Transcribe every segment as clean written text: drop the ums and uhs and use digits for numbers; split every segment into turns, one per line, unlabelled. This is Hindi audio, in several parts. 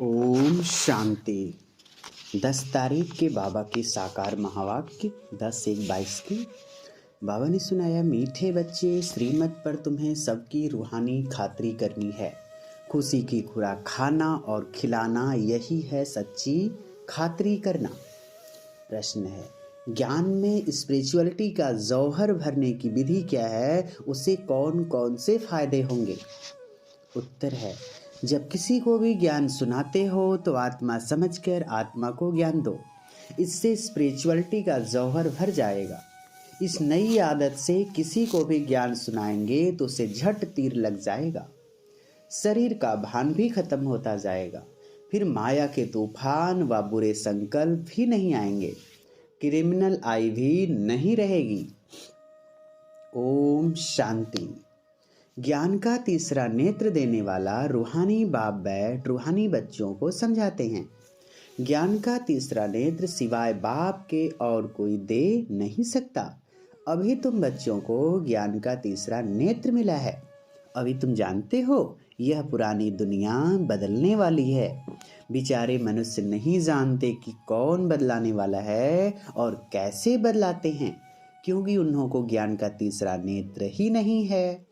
ओम शांति। 10 तारीख के बाबा के साकार महावाक्य 10-1-22 की। बाबा ने सुनाया, मीठे बच्चे, श्रीमत पर तुम्हें सबकी रूहानी खातरी करनी है। खुशी की खुराक खाना और खिलाना, यही है सच्ची खातरी करना। प्रश्न है, ज्ञान में स्पिरिचुअलिटी का जौहर भरने की विधि क्या है? उसे कौन कौन से फायदे होंगे? उत्तर है, जब किसी को भी ज्ञान सुनाते हो तो आत्मा समझकर आत्मा को ज्ञान दो। इससे स्पिरिचुअलिटी का जौहर भर जाएगा। इस नई आदत से किसी को भी ज्ञान सुनाएंगे तो उसे झट तीर लग जाएगा। शरीर का भान भी खत्म होता जाएगा। फिर माया के तूफान व बुरे संकल्प भी नहीं आएंगे। क्रिमिनल आई भी नहीं रहेगी। ओम शांति। ज्ञान का तीसरा नेत्र देने वाला रूहानी बाप बैठ रूहानी बच्चों को समझाते हैं। ज्ञान का तीसरा नेत्र सिवाय बाप के और कोई दे नहीं सकता। अभी तुम बच्चों को ज्ञान का तीसरा नेत्र मिला है। अभी तुम जानते हो, यह पुरानी दुनिया बदलने वाली है। बेचारे मनुष्य नहीं जानते कि कौन बदलाने वाला है और कैसे बदलाते हैं, क्योंकि उन्हों को ज्ञान का तीसरा नेत्र ही नहीं है।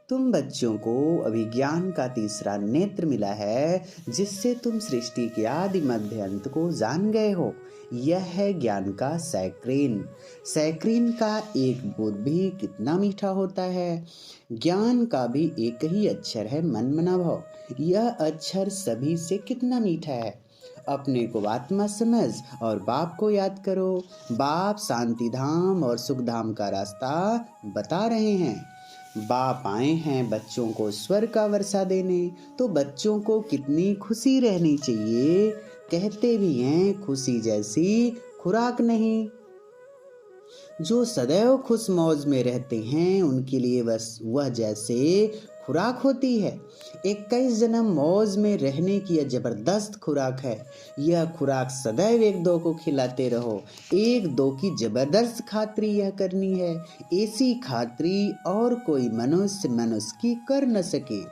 तुम बच्चों को अभी ज्ञान का तीसरा नेत्र मिला है, जिससे तुम सृष्टि के आदि मध्य अंत को जान गए हो। यह है ज्ञान का सैक्रीन। सैक्रीन का एक बूंद भी कितना मीठा होता है। ज्ञान का भी एक ही अक्षर है, मन मना भव। यह अक्षर सभी से कितना मीठा है। अपने को आत्मा समझ और बाप को याद करो। बाप शांति धाम और सुख धाम का रास्ता बता रहे हैं। बाप आए हैं बच्चों को स्वर्ग का वर्षा देने, तो बच्चों को कितनी खुशी रहनी चाहिए। कहते भी हैं, खुशी जैसी खुराक नहीं। जो सदैव खुश मौज में रहते हैं, उनके लिए बस वह जैसे खुराक होती है। 21 जन्म मौज में रहने की यह जबरदस्त खुराक है। यह खुराक सदैव एक दो को खिलाते रहो। एक दो की जबरदस्त खातरी यह करनी है। ऐसी खातरी और कोई मनुष्य की कर न सके।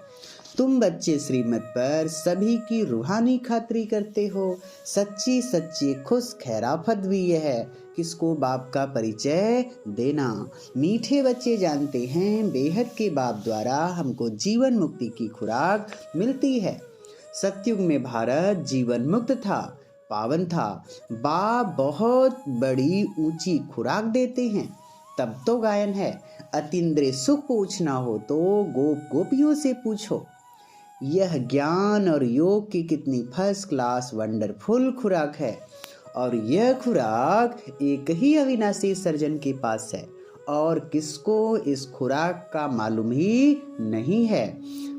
तुम बच्चे श्रीमत पर सभी की रूहानी खातरी करते हो। सच्ची सच्ची खुश खैराफत भी यह है, किसको बाप का परिचय देना। मीठे बच्चे जानते हैं, बेहद के बाप द्वारा हमको जीवन मुक्ति की खुराक मिलती है। सतयुग में भारत जीवन मुक्त था, पावन था। बाप बहुत बड़ी ऊंची खुराक देते हैं। तब तो गायन है, अतीन्द्रिय सुख पूछना हो तो गोप गोपियों से पूछो। यह ज्ञान और योग की कितनी फर्स्ट क्लास वंडरफुल खुराक है। और यह खुराक एक ही अविनाशी सर्जन के पास है, और किसको इस खुराक का मालूम ही नहीं है।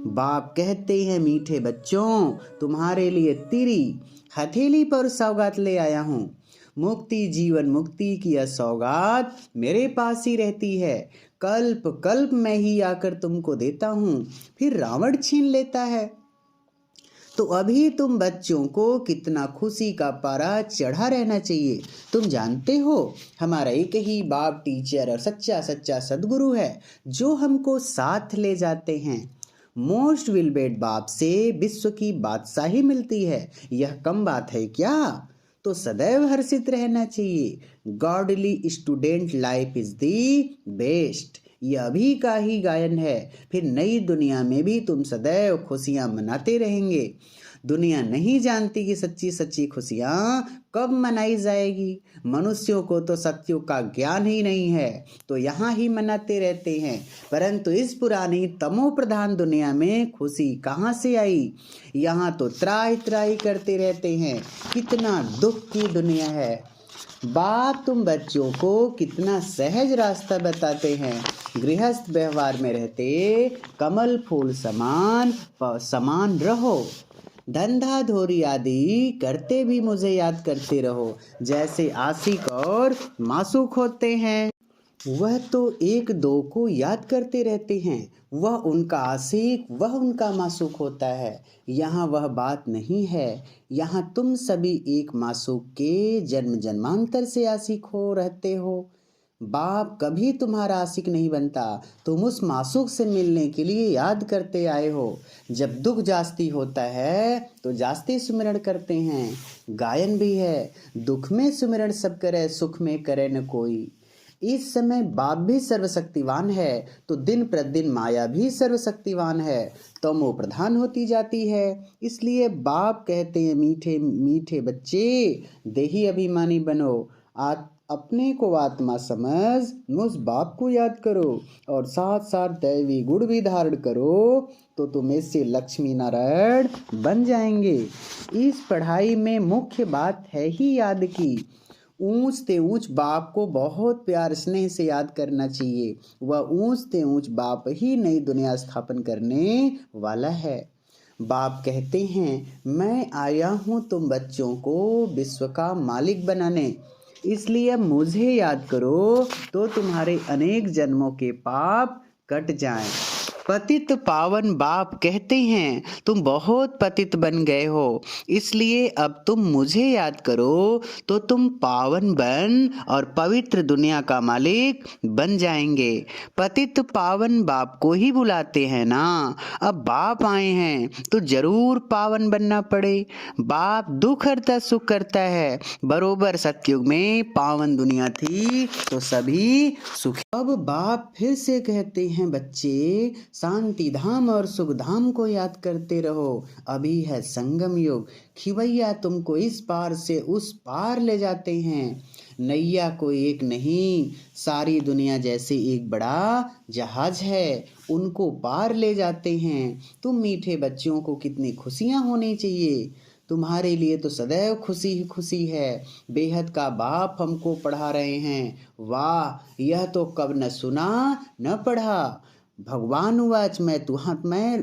बाप कहते हैं, मीठे बच्चों, तुम्हारे लिए तेरी हथेली पर सौगात ले आया हूँ। मुक्ति, जीवन मुक्ति की यह सौगात मेरे पास ही रहती है। कल्प कल्प मैं ही आकर तुमको देता हूँ, फिर रावण छीन लेता है। तो अभी तुम बच्चों को कितना खुशी का पारा चढ़ा रहना चाहिए। तुम जानते हो, हमारा एक ही बाप टीचर और सच्चा सच्चा सदगुरु है, जो हमको साथ ले जाते हैं। मोस्ट विलबेड बाप से विश्व की बादशाही मिलती है। यह कम बात है क्या? तो सदैव हर्षित रहना चाहिए। Godly student life is the best. यह अभी का ही गायन है। फिर नई दुनिया में भी तुम सदैव खुशियां मनाते रहेंगे। दुनिया नहीं जानती कि सच्ची सच्ची खुशियां कब मनाई जाएगी। मनुष्यों को तो सत्युग का ज्ञान ही नहीं है, तो यहाँ ही मनाते रहते हैं। परंतु इस पुरानी तमो प्रधान दुनिया में खुशी कहाँ से आई? यहाँ तो त्राही त्राही करते रहते हैं। कितना दुख की दुनिया है। बाप तुम बच्चों को कितना सहज रास्ता बताते हैं। गृहस्थ व्यवहार में रहते कमल फूल समान रहो। धंधा धोरी आदि करते भी मुझे याद करते रहो, जैसे आशिक और मासूक होते हैं। वह तो एक दो को याद करते रहते हैं। वह उनका आशिक, वह उनका मासूक होता है। यहाँ वह बात नहीं है। यहाँ तुम सभी एक मासूक के जन्म जन्मांतर से आशिक हो रहते हो। बाप कभी तुम्हारा आशिक नहीं बनता। तुम उस मासूक से मिलने के लिए याद करते आए हो। जब दुख जास्ती होता है तो जास्ती सुमिरन करते हैं। गायन भी है, दुख में सुमिरन सब करे, सुख में करे न कोई। इस समय बाप भी सर्वशक्तिवान है तो दिन प्रतिदिन माया भी सर्वशक्तिवान है, तमो प्रधान होती जाती है। इसलिए बाप कहते हैं, मीठे मीठे बच्चे देही अभिमानी बनो, अपने को आत्मा समझ उस बाप को याद करो और साथ साथ दैवी गुण भी धारण करो तो तुम इससे लक्ष्मी नारायण बन जाएंगे। इस पढ़ाई में मुख्य बात है ही याद की। ऊंच ते ऊंच बाप को बहुत प्यार स्नेह से याद करना चाहिए। वह ऊंच ते ऊंच बाप ही नई दुनिया स्थापन करने वाला है। बाप कहते हैं, मैं आया हूँ तुम बच्चों को विश्व का मालिक बनाने, इसलिए अब मुझे याद करो तो तुम्हारे अनेक जन्मों के पाप कट जाएं। पतित पावन बाप कहते हैं, तुम बहुत पतित बन गए हो, इसलिए अब तुम मुझे याद करो तो तुम पावन बन और पवित्र दुनिया का मालिक बन जाएंगे। पतित पावन बाप को ही बुलाते हैं ना। अब बाप आए हैं तो जरूर पावन बनना पड़े। बाप दुख हरता सुख करता है। बरोबर सतयुग में पावन दुनिया थी तो सभी सुख। अब बाप फिर से कहते हैं, बच्चे शांति धाम और सुख धाम को याद करते रहो। अभी है संगम युग, खिवैया तुमको इस पार से उस पार ले जाते हैं। नैया कोई एक नहीं, सारी दुनिया जैसे एक बड़ा जहाज है, उनको पार ले जाते हैं। तुम मीठे बच्चों को कितनी खुशियां होनी चाहिए। तुम्हारे लिए तो सदैव खुशी ही खुशी है। बेहद का बाप हमको पढ़ा रहे हैं। वाह, यह तो कब न सुना न पढ़ा। भगवान उवाच, मैं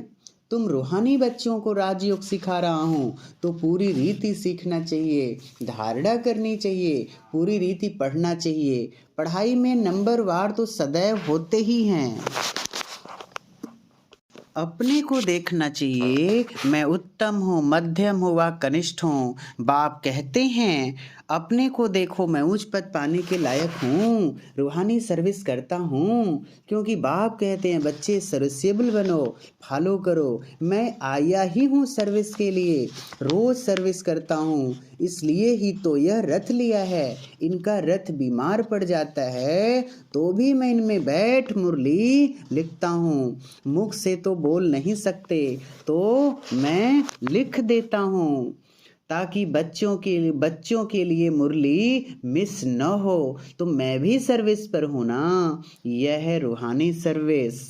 तुम रूहानी बच्चों को राजयोग सिखा रहा हूँ तो पूरी रीति सीखना चाहिए, धारणा करनी चाहिए, पूरी रीति पढ़ना चाहिए। पढ़ाई में नंबर वार तो सदैव होते ही हैं। अपने को देखना चाहिए, मैं उत्तम हूँ, मध्यम हूँ व कनिष्ठ हूँ। बाप कहते हैं, अपने को देखो, मैं उच्च पद पाने के लायक हूँ, रूहानी सर्विस करता हूँ। क्योंकि बाप कहते हैं, बच्चे सर्विसेबल बनो, फॉलो करो। मैं आया ही हूँ सर्विस के लिए, रोज सर्विस करता हूँ, इसलिए ही तो यह रथ लिया है। इनका रथ बीमार पड़ जाता है तो भी मैं इनमें बैठ मुरली लिखता हूँ। मुख से तो बोल नहीं सकते तो मैं लिख देता हूँ, ताकि बच्चों के लिए मुरली मिस न हो। तो मैं भी सर्विस पर हूँ ना, यह है रूहानी सर्विस।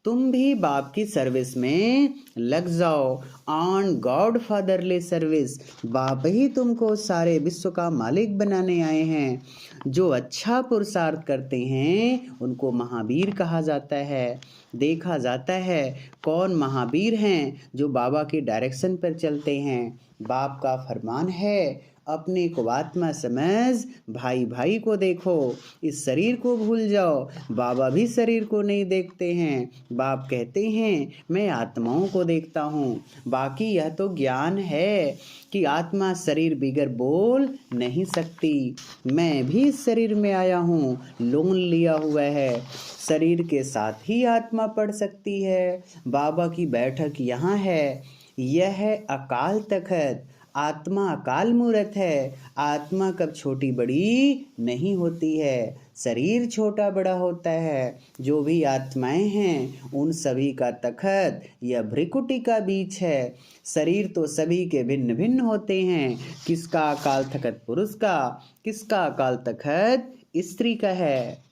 तुम भी बाप की सर्विस में लग जाओ, ऑन गॉड फादरली सर्विस। बाप ही तुमको सारे विश्व का मालिक बनाने आए हैं। जो अच्छा पुरुषार्थ करते हैं उनको महावीर कहा जाता है। देखा जाता है कौन महावीर हैं, जो बाबा के डायरेक्शन पर चलते हैं। बाप का फरमान है, अपने को आत्मा समझ, भाई भाई को देखो, इस शरीर को भूल जाओ। बाबा भी शरीर को नहीं देखते हैं। बाप कहते हैं, मैं आत्माओं को देखता हूँ। बाकी यह तो ज्ञान है कि आत्मा शरीर बिगर बोल नहीं सकती। मैं भी इस शरीर में आया हूँ, लोन लिया हुआ है। शरीर के साथ ही आत्मा पढ़ सकती है। बाबा की बैठक यहाँ है। यह है अकाल तखत। आत्मा अकाल मूर्त है। आत्मा कब छोटी बड़ी नहीं होती है, शरीर छोटा बड़ा होता है। जो भी आत्माएं हैं उन सभी का तखत यह भ्रिकुटी का बीच है। शरीर तो सभी के भिन्न भिन्न होते हैं। किसका अकाल तखत पुरुष का, किसका अकाल तखत स्त्री का है,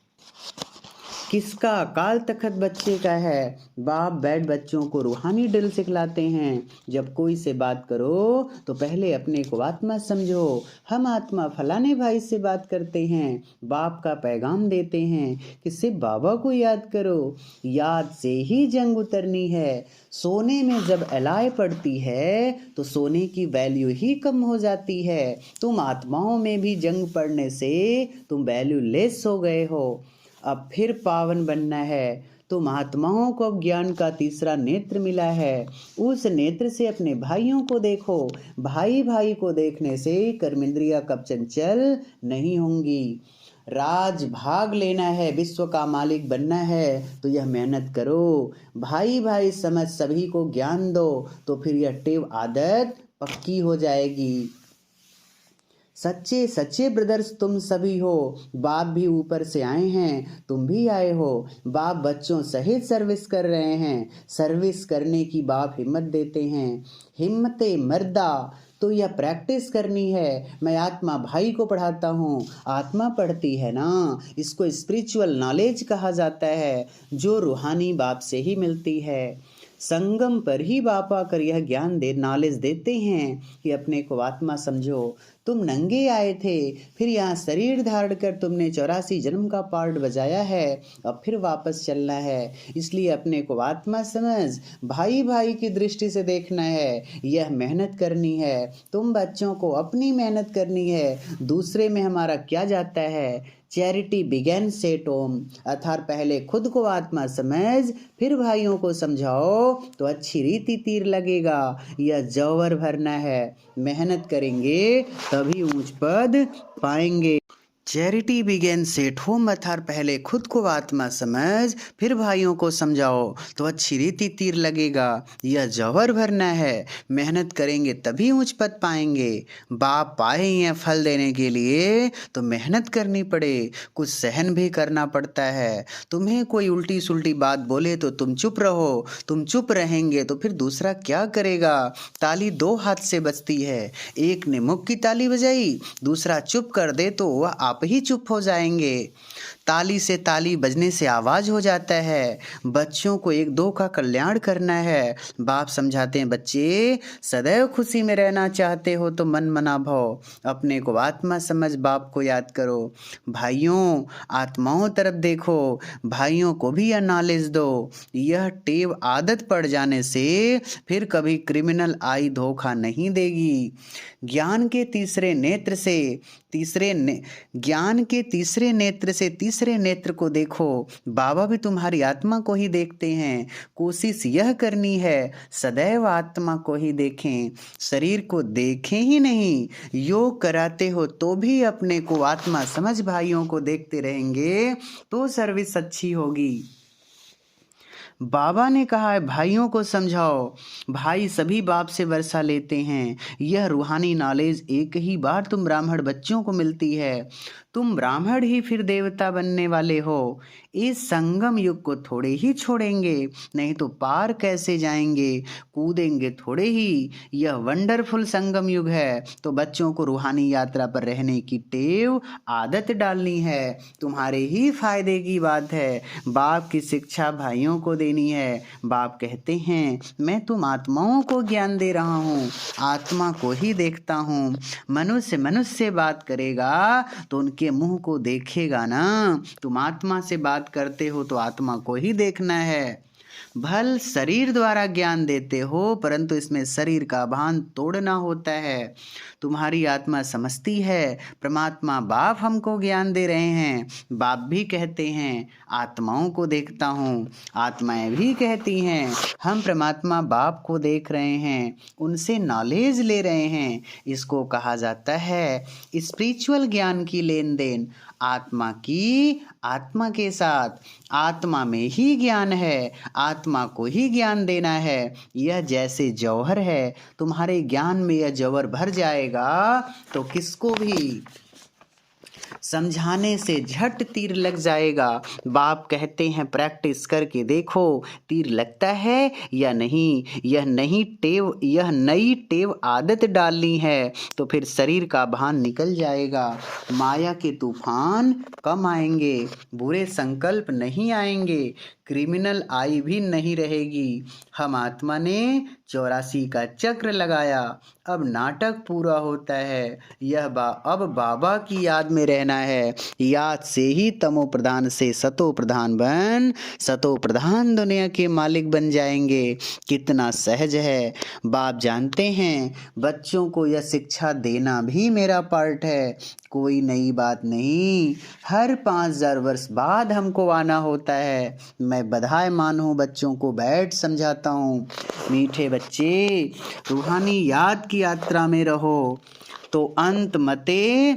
किसका अकाल तखत बच्चे का है। बाप बैठ बच्चों को रूहानी ड्रिल सिखलाते हैं। जब कोई से बात करो तो पहले अपने को आत्मा समझो। हम आत्मा फलाने भाई से बात करते हैं। बाप का पैगाम देते हैं कि सिर्फ बाबा को याद करो। याद से ही जंग उतरनी है। सोने में जब एलाय पड़ती है तो सोने की वैल्यू ही कम हो जाती है। तुम आत्माओं में भी जंग पड़ने से तुम वैल्यू लेस हो गए हो। अब फिर पावन बनना है। तो महात्माओं को अब ज्ञान का तीसरा नेत्र मिला है। उस नेत्र से अपने भाइयों को देखो। भाई भाई को देखने से कर्मेंद्रियां कब चंचल नहीं होंगी। राज भाग लेना है, विश्व का मालिक बनना है तो यह मेहनत करो। भाई भाई समझ सभी को ज्ञान दो तो फिर यह टेव आदत पक्की हो जाएगी। सच्चे सच्चे ब्रदर्स तुम सभी हो, बाप भी ऊपर से आए हैं, तुम भी आए हो। बाप बच्चों सहित सर्विस कर रहे हैं, सर्विस करने की बाप हिम्मत देते हैं। हिम्मते मर्दा, तो यह प्रैक्टिस करनी है। मैं आत्मा भाई को पढ़ाता हूँ, आत्मा पढ़ती है ना। इसको स्पिरिचुअल नॉलेज कहा जाता है, जो रूहानी बाप से ही मिलती है। संगम पर ही बाप आकर यह ज्ञान नॉलेज देते हैं कि अपने को आत्मा समझो। तुम नंगे आए थे, फिर यहाँ शरीर धारण कर तुमने 84 जन्म का पार्ट बजाया है, अब फिर वापस चलना है। इसलिए अपने को आत्मा समझ, भाई भाई की दृष्टि से देखना है, यह मेहनत करनी है। तुम बच्चों को अपनी मेहनत करनी है, दूसरे में हमारा क्या जाता है। चैरिटी बिगेन्स एट होम, अर्थात पहले खुद को आत्मा समझ फिर भाइयों को समझाओ तो अच्छी रीति तीर लगेगा। यह जौहर भरना है, मेहनत करेंगे तभी ऊंच पद पाएंगे। चैरिटी बिगेन्स एट होम, अर्थात पहले खुद को आत्मा समझ फिर भाइयों को समझाओ तो अच्छी रीति तीर लगेगा। यह जौहर भरना है, मेहनत करेंगे तभी ऊंच पद पाएंगे। बाप पाए हैं फल देने के लिए तो मेहनत करनी पड़े, कुछ सहन भी करना पड़ता है। तुम्हें कोई उल्टी सुल्टी बात बोले तो तुम चुप रहो, तुम चुप रहेंगे तो फिर दूसरा क्या करेगा। ताली दो हाथ से बजती है, एक ने मुख की ताली बजाई, दूसरा चुप कर दे तो वह आप ही चुप हो जाएंगे। ताली से ताली बजने से आवाज हो जाता है। बच्चों को एक दो का कल्याण करना है। बाप समझाते हैं, बच्चे सदैव खुशी में रहना चाहते हो तो मन मना भव, अपने को आत्मा समझ बाप को याद करो। भाइयों आत्माओं तरफ देखो, भाइयों को भी यह नॉलेज दो। यह टेव आदत पड़ जाने से फिर कभी क्रिमिनल आई धोखा नहीं देगी। ज्ञान के तीसरे नेत्र से ज्ञान के तीसरे नेत्र से तीसरे नेत्र को देखो। बाबा भी तुम्हारी आत्मा को ही देखते हैं। कोशिश यह करनी है सदैव आत्मा को ही देखें, शरीर को देखें ही नहीं। योग कराते हो तो भी अपने को आत्मा समझ भाइयों को देखते रहेंगे तो सर्विस अच्छी होगी। बाबा ने कहा है भाइयों को समझाओ, भाई सभी बाप से वर्षा लेते हैं। यह रूहानी नॉलेज एक ही बार तुम ब्राह्मण बच्चों को मिलती है, तुम ब्राह्मण ही फिर देवता बनने वाले हो। इस संगम युग को थोड़े ही छोड़ेंगे, नहीं तो पार कैसे जाएंगे, कूदेंगे थोड़े ही। यह वंडरफुल संगम युग है तो बच्चों को रूहानी यात्रा पर रहने की टेव आदत डालनी है। तुम्हारे ही फायदे की बात है। बाप की शिक्षा भाइयों को देनी है। बाप कहते हैं मैं तुम आत्माओं को ज्ञान दे रहा हूँ, आत्मा को ही देखता हूँ। मनुष्य मनुष्य से बात करेगा तो उनके मुंह को देखेगा ना। तुम आत्मा से बात करते हो तो आत्मा को ही देखना है। भल शरीर द्वारा ज्ञान देते हो परंतु इसमें शरीर का भान तोड़ना होता है। तुम्हारी आत्मा समझती है परमात्मा बाप हमको ज्ञान दे रहे हैं। बाप भी कहते हैं आत्माओं को देखता हूँ, आत्माएं भी कहती हैं हम परमात्मा बाप को देख रहे हैं, उनसे नॉलेज ले रहे हैं। इसको कहा जाता है स्पिरिचुअल ज्ञान की लेन देन। आत्मा की आत्मा के साथ, आत्मा में ही ज्ञान है, आत्मा को ही ज्ञान देना है। यह जैसे जौहर है, तुम्हारे ज्ञान में यह जौहर भर जाएगा तो किसको भी समझाने से झट तीर लग जाएगा। बाप कहते हैं प्रैक्टिस करके देखो तीर लगता है या नहीं। यह नई टेव आदत डालनी है तो फिर शरीर का भान निकल जाएगा। माया के तूफान कम आएंगे, बुरे संकल्प नहीं आएंगे, क्रिमिनल आई भी नहीं रहेगी। हम आत्मा ने 84 का चक्र लगाया, अब नाटक पूरा होता है। अब बाबा की याद में रहना है। याद से ही तमो प्रधान से सतो प्रधान बन, सतो प्रधान दुनिया के मालिक बन जाएंगे। कितना सहज है। बाप जानते हैं बच्चों को यह शिक्षा देना भी मेरा पार्ट है, कोई नई बात नहीं। हर 5000 वर्ष बाद हमको आना होता है। मैं बधाईमान हूँ, बच्चों को बैठ समझाता हूँ। मीठे बच्चे रूहानी याद की यात्रा में रहो तो अंत मते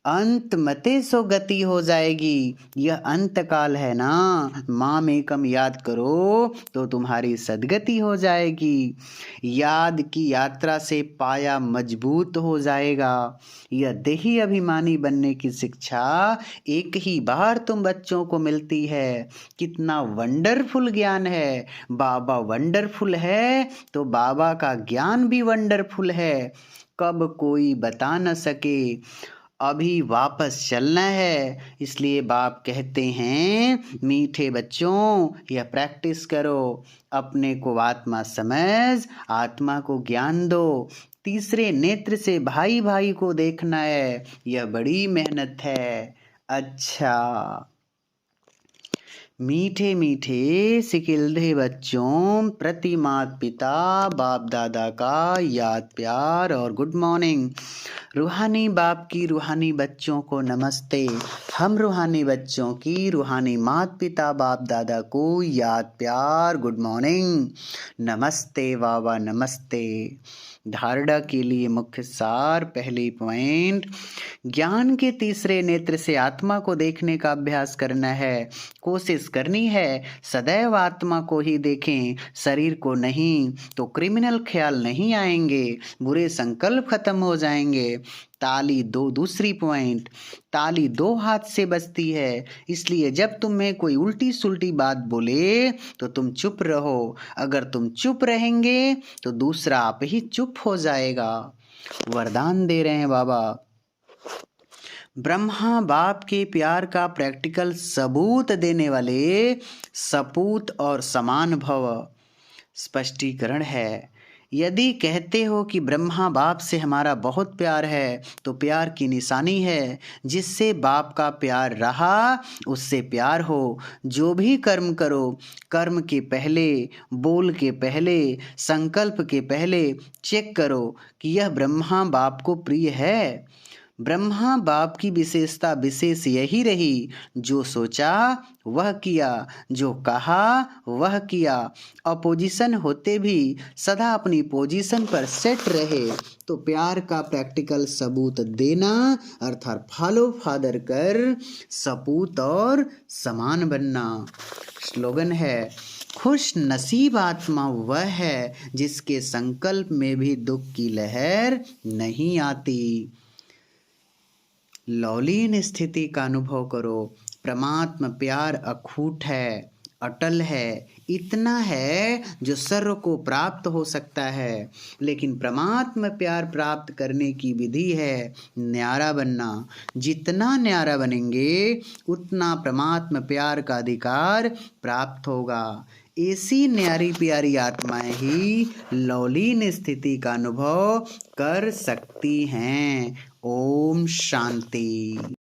अंत मते सो गति हो जाएगी। यह अंत काल है ना, माम एकम याद करो तो तुम्हारी सदगति हो जाएगी। याद की यात्रा से पाया मजबूत हो जाएगा। यह देही अभिमानी बनने की शिक्षा एक ही बार तुम बच्चों को मिलती है। कितना वंडरफुल ज्ञान है। बाबा वंडरफुल है तो बाबा का ज्ञान भी वंडरफुल है। कब कोई बता न सके। अभी वापस चलना है, इसलिए बाप कहते हैं मीठे बच्चों यह प्रैक्टिस करो। अपने को आत्मा समझ आत्मा को ज्ञान दो। तीसरे नेत्र से भाई भाई को देखना है, यह बड़ी मेहनत है। अच्छा, मीठे मीठे सिकिल्दे बच्चों प्रति माता पिता बाप दादा का याद प्यार और गुड मॉर्निंग। रूहानी बाप की रूहानी बच्चों को नमस्ते। हम रूहानी बच्चों की रूहानी माता पिता बाप दादा को याद प्यार गुड मॉर्निंग। नमस्ते बाबा नमस्ते। धारणा के लिए मुख्य सार। पहली पॉइंट, ज्ञान के तीसरे नेत्र से आत्मा को देखने का अभ्यास करना है। कोशिश करनी है सदैव आत्मा को ही देखें, शरीर को नहीं, तो क्रिमिनल ख्याल नहीं आएंगे, बुरे संकल्प खत्म हो जाएंगे। ताली दो, दूसरी पॉइंट, ताली दो हाथ से बजती है, इसलिए जब तुम्हें कोई उल्टी सुल्टी बात बोले तो तुम चुप रहो। अगर तुम चुप रहेंगे तो दूसरा आप ही चुप हो जाएगा। वरदान दे रहे हैं बाबा। ब्रह्मा बाप के प्यार का प्रैक्टिकल सबूत देने वाले सपूत और समान भव। स्पष्टीकरण है, यदि कहते हो कि ब्रह्मा बाप से हमारा बहुत प्यार है तो प्यार की निशानी है। जिससे बाप का प्यार रहा उससे प्यार हो। जो भी कर्म करो, कर्म के पहले, बोल के पहले, संकल्प के पहले चेक करो कि यह ब्रह्मा बाप को प्रिय है। ब्रह्मा बाप की विशेषता विशेष यही रही, जो सोचा वह किया, जो कहा वह किया। अपोजिशन होते भी सदा अपनी पोजीशन पर सेट रहे। तो प्यार का प्रैक्टिकल सबूत देना अर्थात फॉलो फादर कर सपूत और समान बनना। स्लोगन है, खुश नसीब आत्मा वह है जिसके संकल्प में भी दुख की लहर नहीं आती। लौलीन स्थिति का अनुभव करो। परमात्मा प्यार अखूट है, अटल है, इतना है जो सर्व को प्राप्त हो सकता है। लेकिन परमात्मा प्यार प्राप्त करने की विधि है न्यारा बनना। जितना न्यारा बनेंगे उतना परमात्मा प्यार का अधिकार प्राप्त होगा। ऐसी न्यारी प्यारी आत्माएं ही लौलीन स्थिति का अनुभव कर सकती हैं। ओम शांति।